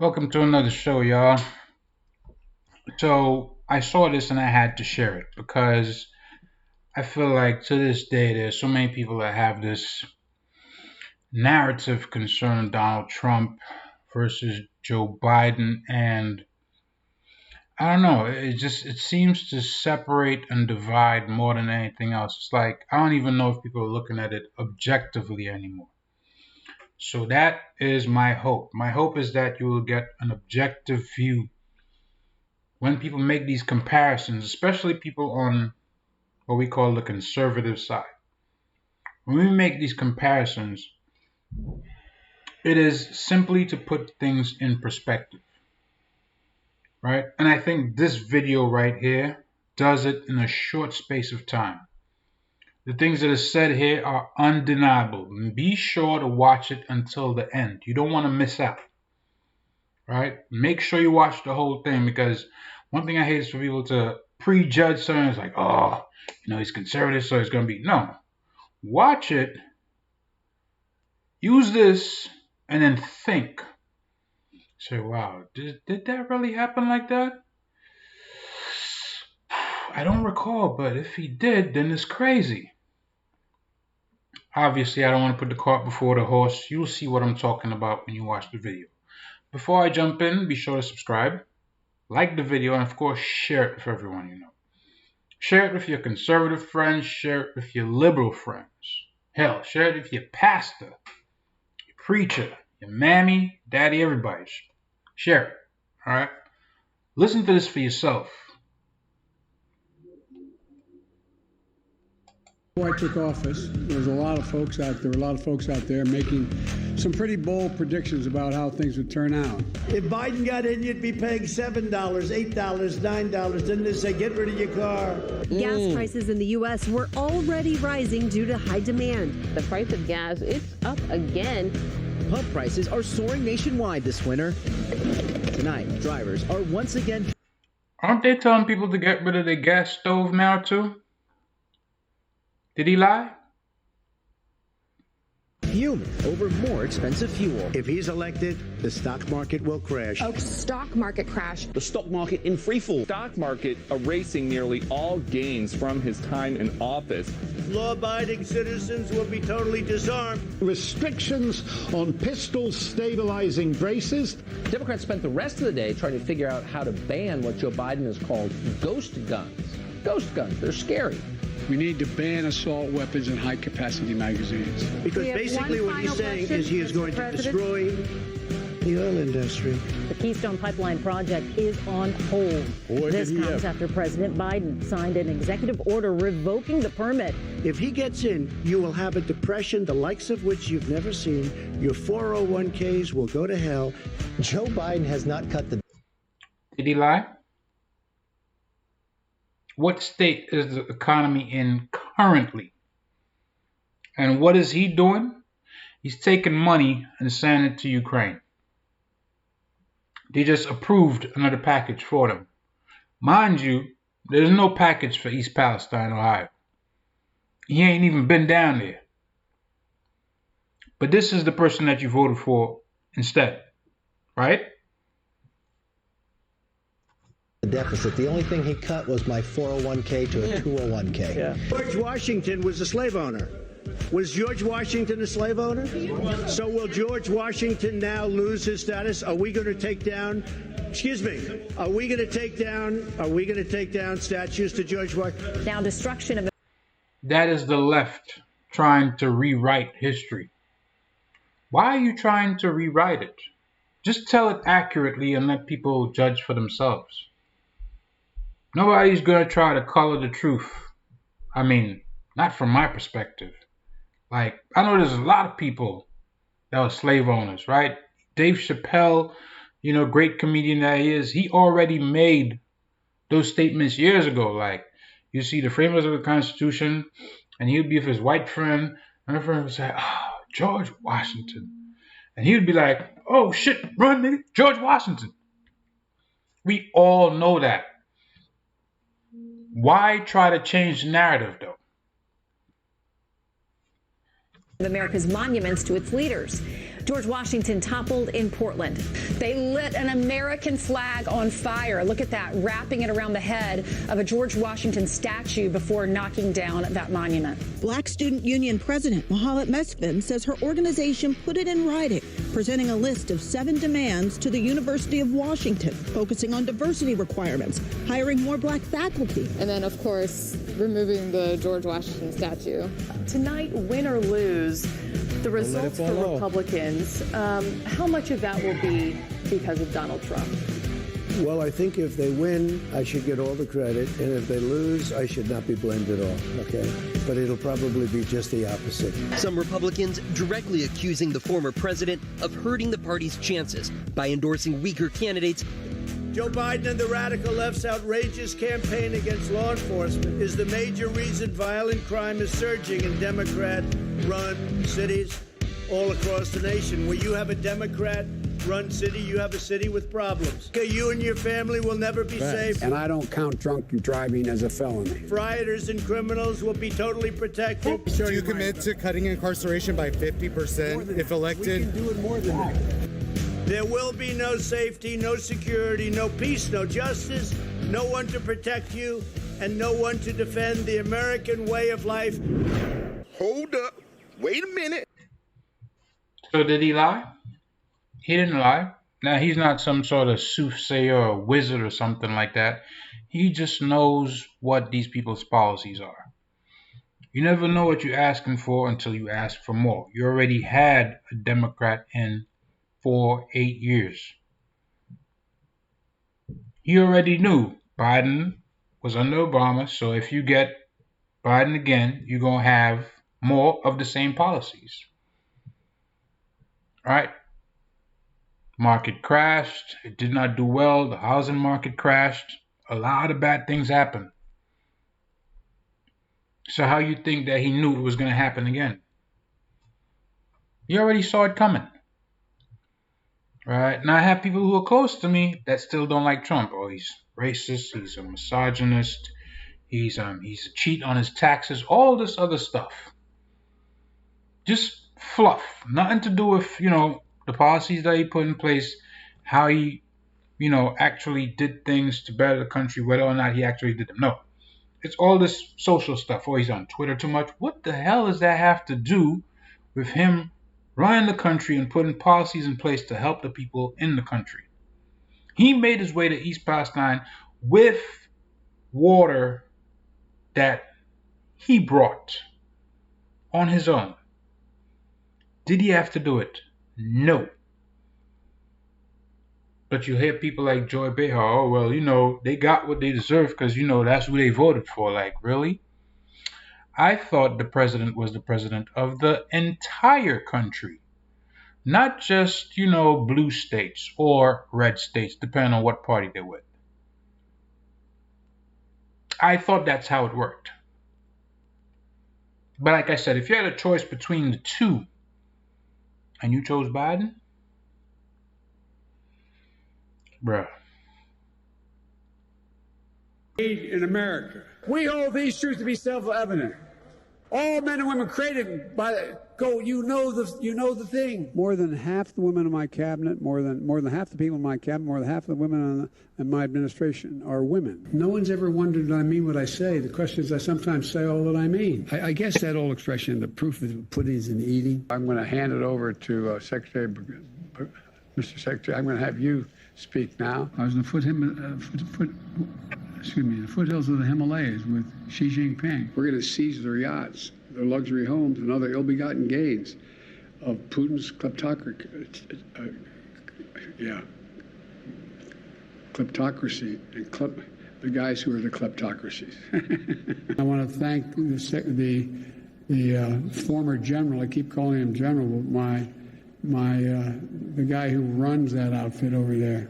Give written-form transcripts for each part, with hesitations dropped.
Welcome to another show, y'all. So I saw this and I had to share it because I feel like to this day there's so many people that have this narrative concerning Donald Trump versus Joe Biden, and I don't know. It seems to separate and divide more than anything else. It's like I don't even know if people are looking at it objectively anymore. So that is my hope. My hope is that you will get an objective view when people make these comparisons, especially people on what we call the conservative side. When we make these comparisons, it is simply to put things in perspective, right? And I think this video right here does it in a short space of time. The things that are said here are undeniable. Be sure to watch it until the end. You don't want to miss out, right? Make sure you watch the whole thing, because one thing I hate is for people to prejudge something. It's like, oh, he's conservative, so it's going to be. No. Watch it, use this, and then think. Say, wow, did that really happen like that? I don't recall, but if he did, then it's crazy. Obviously, I don't want to put the cart before the horse. You'll see what I'm talking about when you watch the video. Before I jump in, be sure to subscribe, like the video, and of course, share it with everyone you know. Share it with your conservative friends, share it with your liberal friends. Hell, share it with your pastor, your preacher, your mammy, daddy, everybody. Share it, all right? Listen to this for yourself. Before I took office, there were a lot of folks out there making some pretty bold predictions about how things would turn out. If Biden got in, you'd be paying $7, $8, $9. Didn't they say, get rid of your car? Gas prices in the U.S. were already rising due to high demand. The price of gas, it's up again. Pump prices are soaring nationwide this winter. Tonight, drivers are once again... Aren't they telling people to get rid of their gas stove now, too? Did he lie? fuming over more expensive fuel. If he's elected, the stock market will crash. Stock market crash. The stock market in free fall. Stock market erasing nearly all gains from his time in office. Law-abiding citizens will be totally disarmed. Restrictions on pistol stabilizing braces. Democrats spent the rest of the day trying to figure out how to ban what Joe Biden has called ghost guns. Ghost guns, they're scary. We need to ban assault weapons and high-capacity magazines. Because basically what he's saying is he is going to destroy the oil industry. The Keystone Pipeline project is on hold. This comes after President Biden signed an executive order revoking the permit. If he gets in, you will have a depression the likes of which you've never seen. Your 401ks will go to hell. Joe Biden has not cut the... Did he lie? What state is the economy in currently? And what is he doing? He's taking money and sending it to Ukraine. They just approved another package for them. Mind you, there's no package for East Palestine, Ohio. He ain't even been down there. But this is the person that you voted for instead, right? The deficit. The only thing he cut was my 401k to a 201k. Yeah. George Washington was a slave owner. Was George Washington a slave owner? So will George Washington now lose his status? Are we going to take down, are we going to take down statues to George Washington? Now destruction of... That is the left trying to rewrite history. Why are you trying to rewrite it? Just tell it accurately and let people judge for themselves. Nobody's going to try to color the truth. I mean, not from my perspective. Like, I know there's a lot of people that were slave owners, right? Dave Chappelle, great comedian that he is, he already made those statements years ago. Like, you see the framers of the Constitution, and he would be with his white friend, and the friend would say, George Washington. And he would be like, oh, shit, run, nigga, George Washington. We all know that. Why try to change the narrative, though? America's monuments to its leaders. George Washington toppled in Portland. They lit an American flag on fire. Look at that, wrapping it around the head of a George Washington statue before knocking down that monument. Black Student Union President Mohalet Mesfin says her organization put it in writing, presenting a list of 7 demands to the University of Washington, focusing on diversity requirements, hiring more black faculty. And then, of course, removing the George Washington statue. Tonight, win or lose, the results for Republicans, how much of that will be because of Donald Trump? Well, I think if they win, I should get all the credit, and if they lose, I should not be blamed at all, okay? But it'll probably be just the opposite. Some Republicans directly accusing the former president of hurting the party's chances by endorsing weaker candidates. Joe Biden and the radical left's outrageous campaign against law enforcement is the major reason violent crime is surging in Democrat-run cities all across the nation. Where you have a Democrat-run city, you have a city with problems. Okay, you and your family will never be safe. And I don't count drunk driving as a felony. Rioters and criminals will be totally protected. Do you commit to cutting incarceration by 50% if elected? We can do it more than that. There will be no safety, no security, no peace, no justice, no one to protect you, and no one to defend the American way of life. Hold up. Wait a minute. So did he lie? He didn't lie. Now, he's not some sort of soothsayer or wizard or something like that. He just knows what these people's policies are. You never know what you're asking for until you ask for more. You already had a Democrat in for 8 years. He already knew Biden was under Obama, so if you get Biden again, you're going to have more of the same policies. All right? Market crashed. It did not do well. The housing market crashed. A lot of bad things happened. So how you think that he knew it was going to happen again? He already saw it coming. Right? Now I have people who are close to me that still don't like Trump. Oh, he's racist. He's a misogynist. He's a cheat on his taxes. All this other stuff. Just fluff. Nothing to do with, the policies that he put in place, how he, actually did things to better the country, whether or not he actually did them. No. It's all this social stuff. Oh, he's on Twitter too much. What the hell does that have to do with him running the country and putting policies in place to help the people in the country? He made his way to East Palestine with water that he brought on his own. Did he have to do it? No. But you hear people like Joy Behar, oh, well, they got what they deserve because, that's who they voted for. Like, really? I thought the president was the president of the entire country. Not just, blue states or red states, depending on what party they're with. I thought that's how it worked. But like I said, if you had a choice between the two and you chose Biden, bruh. In America, we hold these truths to be self-evident. All men and women created by you know the thing. More than half the women in my cabinet, more than half the people in my cabinet, more than half the women in my administration are women. No one's ever wondered that I mean what I say. The question is, I sometimes say all that I mean. I guess that old expression, the proof of the pudding is in the eating. I'm going to hand it over to Mr. Secretary. I'm going to have you speak now. I was in the foothills of the Himalayas with Xi Jinping. We're going to seize their yachts, their luxury homes, and other ill-begotten gains of Putin's kleptocracy and the guys who are the kleptocracies. I want to thank the former general. I keep calling him general, but the guy who runs that outfit over there.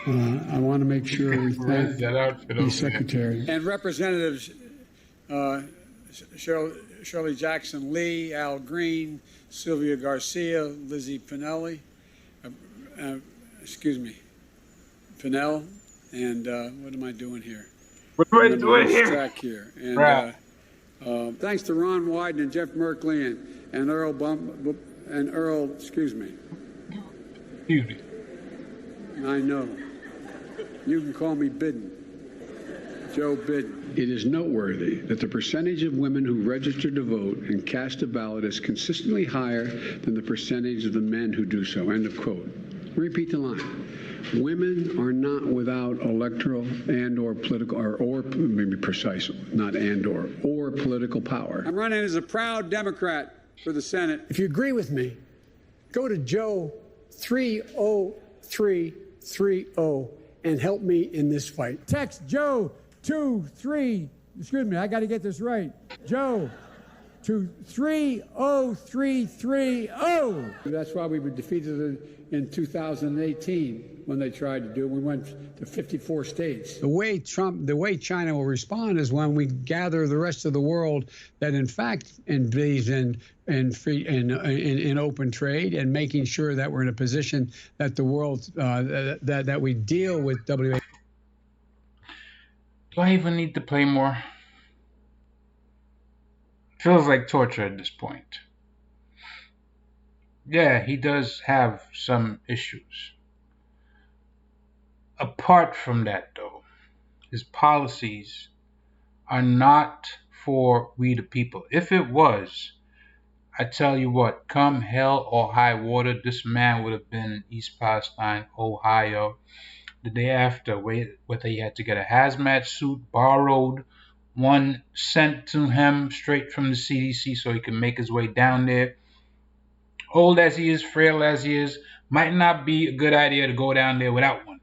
I want to make sure we thank the secretary. And Representatives Shirley Jackson Lee, Al Green, Sylvia Garcia, Lizzie Pinelli, Pinell, and what am I doing here? What am I doing here? Track here. And thanks to Ron Wyden and Jeff Merkley and Earl And Earl, excuse me. Excuse me. I know. You can call me Biden. Joe Biden. It is noteworthy that the percentage of women who register to vote and cast a ballot is consistently higher than the percentage of the men who do so. End of quote. Repeat the line. Women are not without electoral and or political, or maybe precise, not and or political power. I'm running as a proud Democrat for the Senate. If you agree with me, go to Joe 30330 and help me in this fight. Text Joe 23. Excuse me, I got to get this right. Joe to 30330. That's why we were defeated in 2018 when they tried to do it. We went to 54 states. The way China will respond is when we gather the rest of the world that in fact believes in open trade and making sure that we're in a position that the world that we deal with WHO. Do I even need to play more? Feels like torture at this point. Yeah, he does have some issues. Apart from that, though, his policies are not for we the people. If it was, I tell you what, come hell or high water, this man would have been in East Palestine, Ohio, the day after, whether he had to get a hazmat suit, borrowed, one sent to him straight from the CDC so he can make his way down there. Old as he is, frail as he is, might not be a good idea to go down there without one.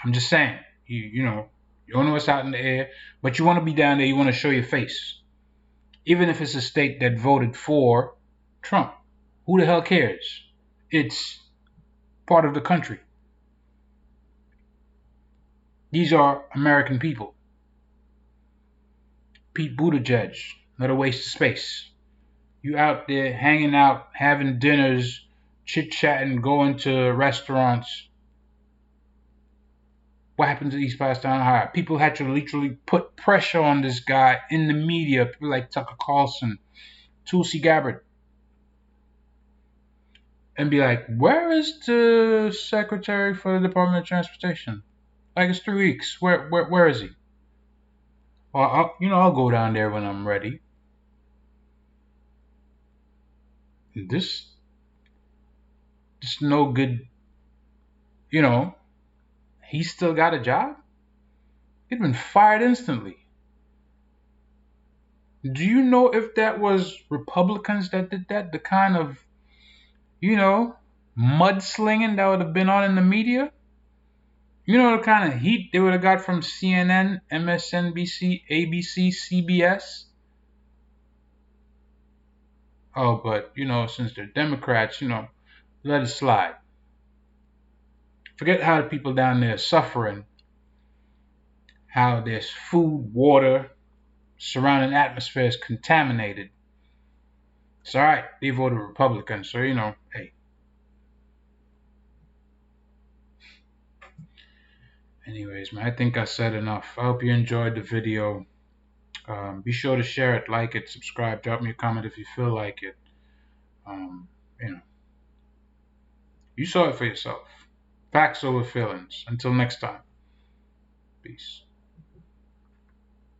I'm just saying, you know what's out in the air, but you want to be down there, you want to show your face. Even if it's a state that voted for Trump. Who the hell cares? It's part of the country. These are American people. Pete Buttigieg, not a waste of space. You out there hanging out, having dinners, chit-chatting, going to restaurants. What happened to East Palestine, Ohio? People had to literally put pressure on this guy in the media. People like Tucker Carlson, Tulsi Gabbard. And be like, where is the Secretary for the Department of Transportation? Like, it's 3 weeks. Where is he? Well, I'll go down there when I'm ready. This no good, he's still got a job? He'd been fired instantly. Do you know if that was Republicans that did that? The kind of, mudslinging that would have been on in the media? You know the kind of heat they would have got from CNN, MSNBC, ABC, CBS? Oh, but, since they're Democrats, let it slide. Forget how the people down there are suffering. How there's food, water, surrounding atmosphere is contaminated. It's alright, they voted Republican, so, hey. Anyways, man, I think I said enough. I hope you enjoyed the video. Be sure to share it, like it, subscribe, drop me a comment if you feel like it. You saw it for yourself. Facts over feelings. Until next time. Peace.